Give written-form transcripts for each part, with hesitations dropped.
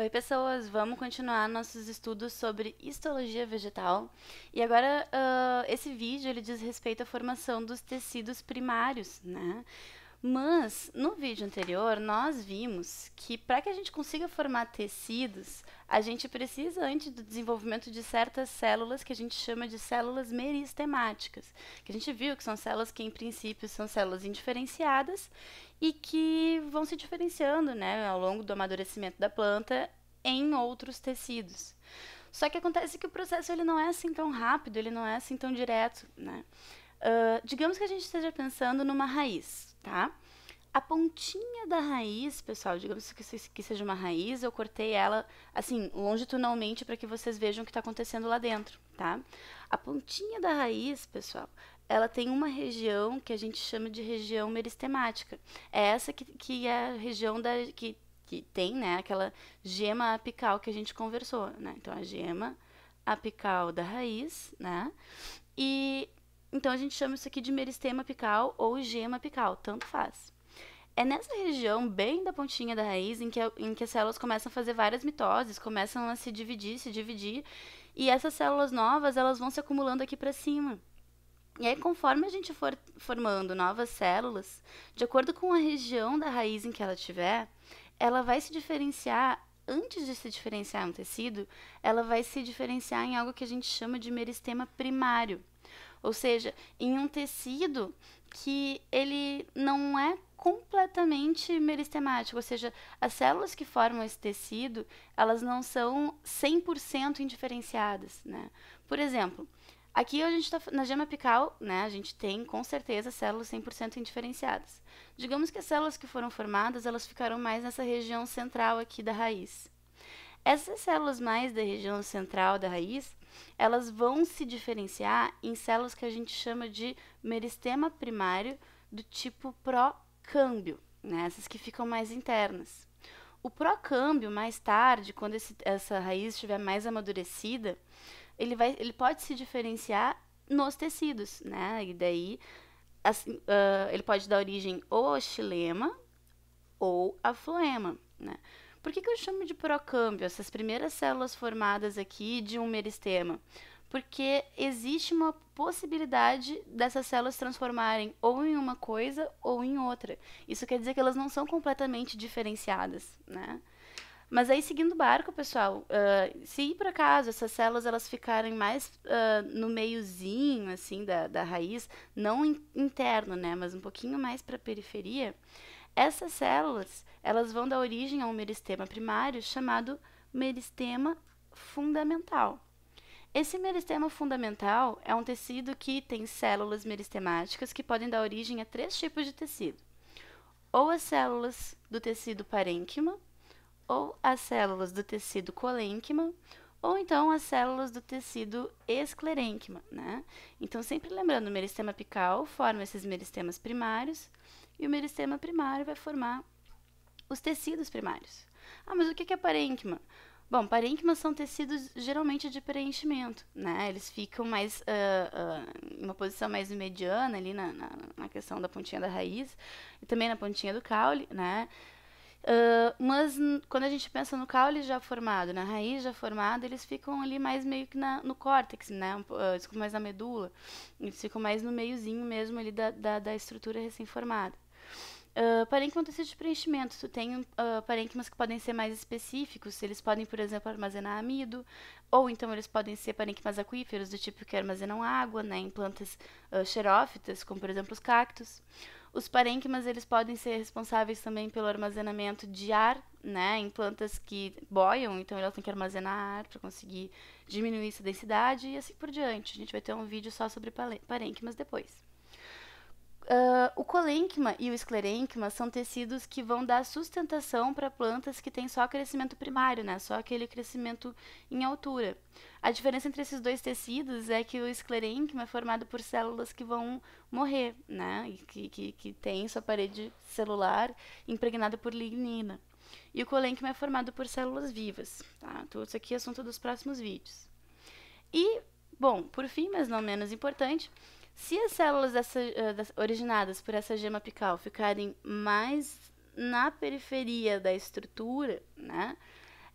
Oi, pessoas! Vamos continuar nossos estudos sobre histologia vegetal. E agora, esse vídeo ele diz respeito à formação dos tecidos primários, né? Mas, no vídeo anterior, nós vimos que para que a gente consiga formar tecidos, a gente precisa, antes do desenvolvimento de certas células que a gente chama de células meristemáticas, que a gente viu que são células que, em princípio, são células indiferenciadas e que vão se diferenciando, né, ao longo do amadurecimento da planta em outros tecidos. Só que acontece que o processo ele não é assim tão rápido, ele não é assim tão direto, né? Digamos que a gente esteja pensando numa raiz, tá? A pontinha da raiz, pessoal, digamos que seja uma raiz, eu cortei ela assim, longitudinalmente para que vocês vejam o que está acontecendo lá dentro, tá? A pontinha da raiz, pessoal, ela tem uma região que a gente chama de região meristemática. É essa que é a região que tem, né, aquela gema apical que a gente conversou, né? Então, a gema apical da raiz, né? E então a gente chama isso aqui de meristema apical ou gema apical, tanto faz. É nessa região, bem da pontinha da raiz, em que as células começam a fazer várias mitoses, começam a se dividir, e essas células novas, elas vão se acumulando aqui para cima. E aí, conforme a gente for formando novas células, de acordo com a região da raiz em que ela estiver, ela vai se diferenciar, antes de se diferenciar em um tecido, ela vai se diferenciar em algo que a gente chama de meristema primário. Ou seja, em um tecido que ele não é completamente meristemático, ou seja, as células que formam esse tecido, elas não são 100% indiferenciadas, né? Por exemplo, aqui a gente está na gema apical, né? A gente tem com certeza células 100% indiferenciadas. Digamos que as células que foram formadas, elas ficaram mais nessa região central aqui da raiz. Essas células mais da região central da raiz, elas vão se diferenciar em células que a gente chama de meristema primário do tipo procâmbio, né? Essas que ficam mais internas. O procâmbio, mais tarde, quando essa raiz estiver mais amadurecida, ele pode se diferenciar nos tecidos, né? E daí, assim, ele pode dar origem ou a xilema ou a floema, né? Por que eu chamo de procâmbio, essas primeiras células formadas aqui de um meristema? Porque existe uma possibilidade dessas células se transformarem ou em uma coisa ou em outra. Isso quer dizer que elas não são completamente diferenciadas, né? Mas aí, seguindo o barco, pessoal, se por acaso essas células elas ficarem mais no meiozinho, assim, da raiz, não interno, né, mas um pouquinho mais para a periferia, essas células, elas vão dar origem a um meristema primário chamado meristema fundamental. Esse meristema fundamental é um tecido que tem células meristemáticas que podem dar origem a três tipos de tecido. Ou as células do tecido parênquima, ou as células do tecido colênquima, ou então as células do tecido esclerênquima, né? Então, sempre lembrando, o meristema apical forma esses meristemas primários, e o meristema primário vai formar os tecidos primários. Ah, mas o que é parênquima? Bom, parênquimas são tecidos geralmente de preenchimento, né? Eles ficam mais em uma posição mais mediana ali na questão da pontinha da raiz e também na pontinha do caule, né? Mas quando a gente pensa no caule já formado, na raiz já formada, eles ficam ali mais meio que no córtex, né? Eles ficam mais na medula, eles ficam mais no meiozinho mesmo ali da estrutura recém-formada. Parênquima é um tecido de preenchimento. Tu tem parênquimas que podem ser mais específicos. Eles podem, por exemplo, armazenar amido, ou então eles podem ser parênquimas aquíferos, do tipo que armazenam água, né, em plantas xerófitas, como por exemplo os cactos. Os parênquimas eles podem ser responsáveis também pelo armazenamento de ar, né, em plantas que boiam, então elas têm que armazenar ar para conseguir diminuir essa densidade e assim por diante. A gente vai ter um vídeo só sobre parênquimas depois. O colênquima e o esclerênquima são tecidos que vão dar sustentação para plantas que têm só crescimento primário, né? Só aquele crescimento em altura. A diferença entre esses dois tecidos é que o esclerênquima é formado por células que vão morrer, né? E que tem sua parede celular impregnada por lignina. E o colênquima é formado por células vivas, tá? Então, isso aqui é assunto dos próximos vídeos. E, bom, por fim, mas não menos importante, se as células originadas por essa gema apical ficarem mais na periferia da estrutura, né,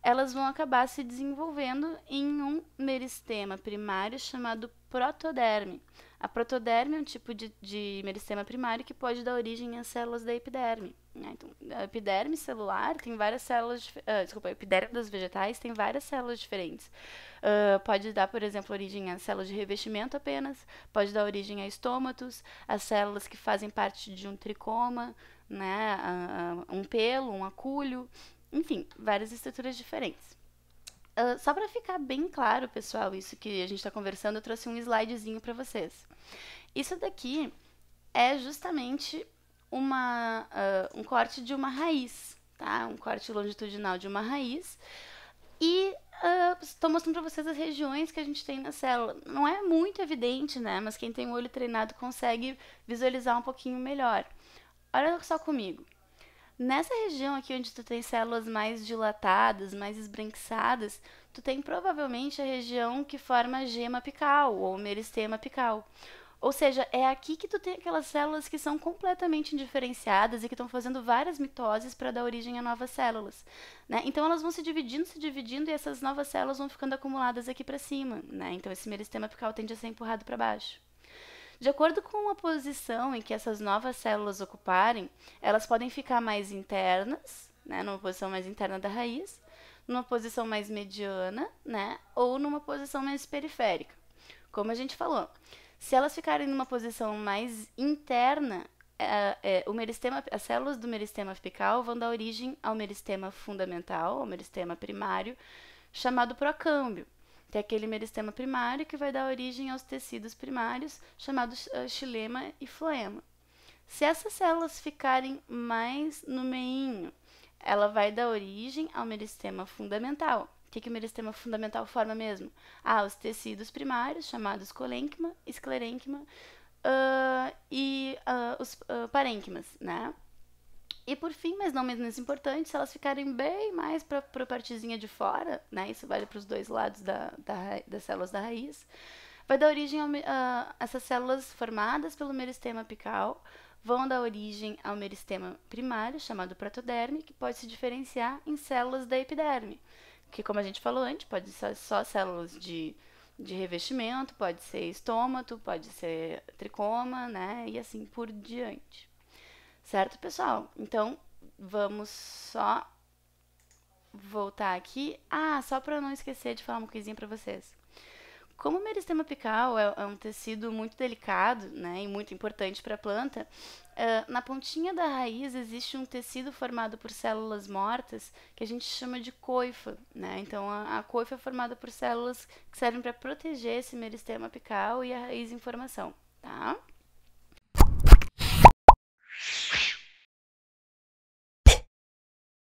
elas vão acabar se desenvolvendo em um meristema primário chamado protoderme. A protoderme é um tipo de meristema primário que pode dar origem às células da epiderme. Né? Então, a epiderme celular tem várias células, a epiderme dos vegetais tem várias células diferentes. Pode dar, por exemplo, origem a células de revestimento apenas, pode dar origem a estômatos, as células que fazem parte de um tricoma, né, um pelo, um acúlio, enfim, várias estruturas diferentes. Só para ficar bem claro, pessoal, isso que a gente está conversando, eu trouxe um slidezinho para vocês. Isso daqui é justamente um corte de uma raiz, tá? Um corte longitudinal de uma raiz. E estou mostrando para vocês as regiões que a gente tem na célula. Não é muito evidente, né? Mas quem tem o olho treinado consegue visualizar um pouquinho melhor. Olha só comigo. Nessa região aqui onde tu tem células mais dilatadas, mais esbranquiçadas, tu tem provavelmente a região que forma a gema apical ou meristema apical. Ou seja, é aqui que tu tem aquelas células que são completamente indiferenciadas e que estão fazendo várias mitoses para dar origem a novas células. Né? Então elas vão se dividindo e essas novas células vão ficando acumuladas aqui para cima. Né? Então esse meristema apical tende a ser empurrado para baixo. De acordo com a posição em que essas novas células ocuparem, elas podem ficar mais internas, né, numa posição mais interna da raiz, numa posição mais mediana, né, ou numa posição mais periférica. Como a gente falou, se elas ficarem numa posição mais interna, as células do meristema apical vão dar origem ao meristema fundamental, ao meristema primário, chamado procâmbio. Tem aquele meristema primário que vai dar origem aos tecidos primários, chamados xilema e floema. Se essas células ficarem mais no meinho, ela vai dar origem ao meristema fundamental. O que o meristema fundamental forma mesmo? Os tecidos primários, chamados colênquima, esclerênquima e os parênquimas, né? E por fim, mas não menos importante, se elas ficarem bem mais para a partezinha de fora, né? Isso vale para os dois lados das células da raiz, vai dar origem a essas células formadas pelo meristema apical, vão dar origem ao meristema primário, chamado protoderme, que pode se diferenciar em células da epiderme, que, como a gente falou antes, pode ser só células de revestimento, pode ser estômato, pode ser tricoma, né? E assim por diante. Certo, pessoal? Então, vamos só voltar aqui. Só para não esquecer de falar uma coisinha para vocês. Como o meristema apical é um tecido muito delicado, né, e muito importante para a planta, na pontinha da raiz existe um tecido formado por células mortas que a gente chama de coifa, né? Então a coifa é formada por células que servem para proteger esse meristema apical e a raiz em formação, tá?